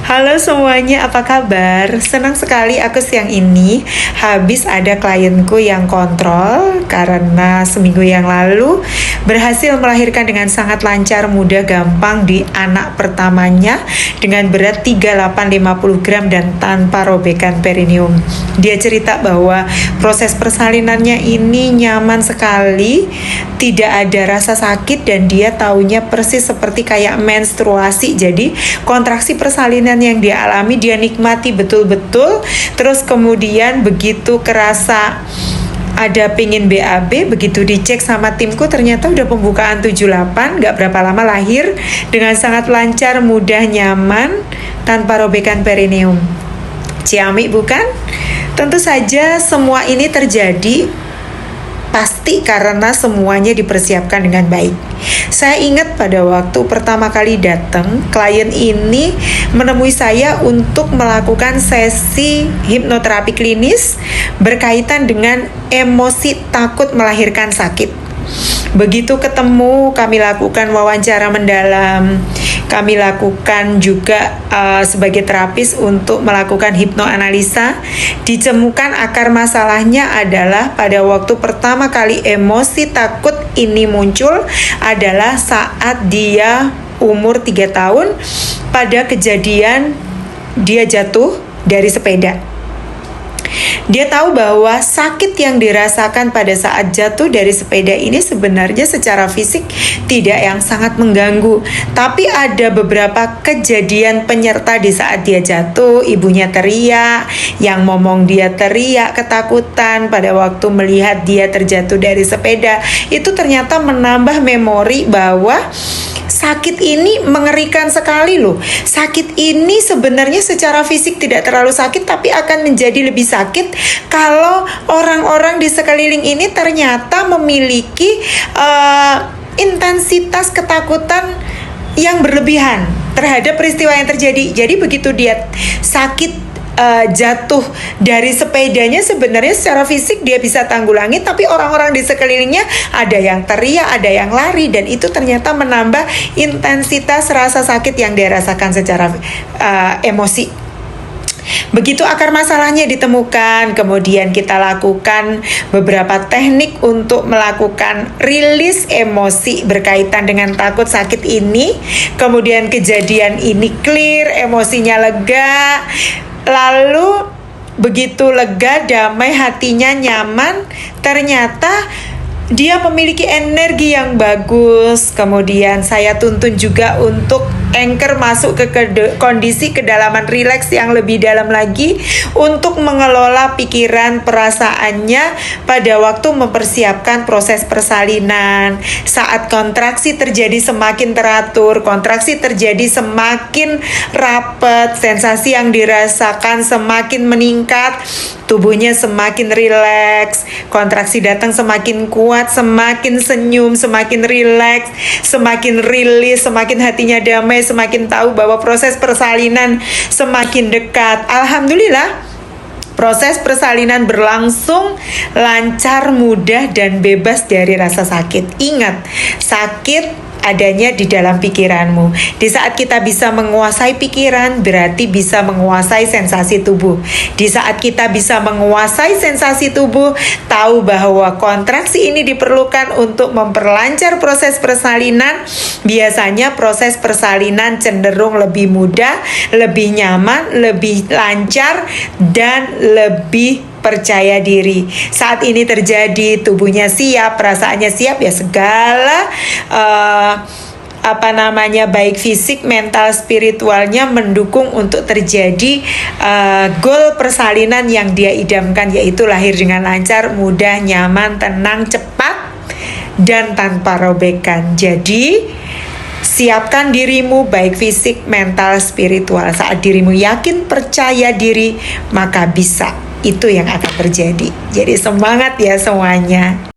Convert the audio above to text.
Halo semuanya, apa kabar? Senang sekali aku siang ini habis ada klienku yang kontrol karena seminggu yang lalu berhasil melahirkan dengan sangat lancar, mudah, gampang di anak pertamanya dengan berat 3850 gram dan tanpa robekan perineum. Dia cerita bahwa proses persalinannya ini nyaman sekali, tidak ada rasa sakit dan dia taunya persis seperti kayak menstruasi. Jadi kontraksi persalinan yang dia alami dia nikmati betul-betul. Terus kemudian begitu kerasa ada pingin BAB, begitu dicek sama timku ternyata udah pembukaan 78, gak berapa lama lahir dengan sangat lancar, mudah, nyaman, tanpa robekan perineum. Ciamik bukan? Tentu saja semua ini terjadi pasti karena semuanya dipersiapkan dengan baik. Saya ingat pada waktu pertama kali datang, klien ini menemui saya untuk melakukan sesi hipnoterapi klinis berkaitan dengan emosi takut melahirkan sakit. Begitu ketemu, kami lakukan wawancara mendalam. Kami lakukan juga sebagai terapis untuk melakukan hipnoanalisa. Ditemukan akar masalahnya adalah pada waktu pertama kali emosi takut ini muncul adalah saat dia umur 3 tahun pada kejadian dia jatuh dari sepeda. Dia tahu bahwa sakit yang dirasakan pada saat jatuh dari sepeda ini sebenarnya secara fisik tidak yang sangat mengganggu. Tapi ada beberapa kejadian penyerta di saat dia jatuh, ibunya teriak, yang ngomong dia teriak, ketakutan pada waktu melihat dia terjatuh dari sepeda. Itu ternyata menambah memori bahwa sakit ini mengerikan sekali loh. Sakit ini sebenarnya secara fisik tidak terlalu sakit, tapi akan menjadi lebih sakit kalau orang-orang di sekeliling ini ternyata memiliki intensitas ketakutan yang berlebihan terhadap peristiwa yang terjadi. Jadi begitu dia sakit jatuh dari sepedanya, sebenarnya secara fisik dia bisa tanggulangi, tapi orang-orang di sekelilingnya ada yang teriak, ada yang lari, dan itu ternyata menambah intensitas rasa sakit yang dia rasakan secara emosi. Begitu akar masalahnya ditemukan, kemudian kita lakukan beberapa teknik untuk melakukan rilis emosi berkaitan dengan takut sakit ini. Kemudian kejadian ini clear, emosinya lega. Lalu begitu lega, damai, hatinya nyaman, ternyata dia memiliki energi yang bagus. Kemudian saya tuntun juga untuk anchor masuk ke kondisi kedalaman rileks yang lebih dalam lagi untuk mengelola pikiran perasaannya pada waktu mempersiapkan proses persalinan. Saat kontraksi terjadi semakin teratur, kontraksi terjadi semakin rapat, sensasi yang dirasakan semakin meningkat, tubuhnya semakin rileks, kontraksi datang semakin kuat, semakin senyum, semakin rileks, semakin rilis, semakin hatinya damai, semakin tahu bahwa proses persalinan semakin dekat. Alhamdulillah, proses persalinan berlangsung lancar, mudah, dan bebas dari rasa sakit. Ingat, sakit adanya di dalam pikiranmu. Di saat kita bisa menguasai pikiran, berarti bisa menguasai sensasi tubuh. Di saat kita bisa menguasai sensasi tubuh, tahu bahwa kontraksi ini diperlukan untuk memperlancar proses persalinan. Biasanya proses persalinan cenderung lebih mudah, lebih nyaman, lebih lancar, dan lebih percaya diri. Saat ini terjadi, tubuhnya siap, perasaannya siap, ya segala baik fisik, mental, spiritualnya mendukung untuk terjadi goal persalinan yang dia idamkan, yaitu lahir dengan lancar, mudah, nyaman, tenang, cepat, dan tanpa robekan. Jadi siapkan dirimu baik fisik, mental, spiritual. Saat dirimu yakin, percaya diri, maka bisa. Itu yang akan terjadi. Jadi semangat ya semuanya.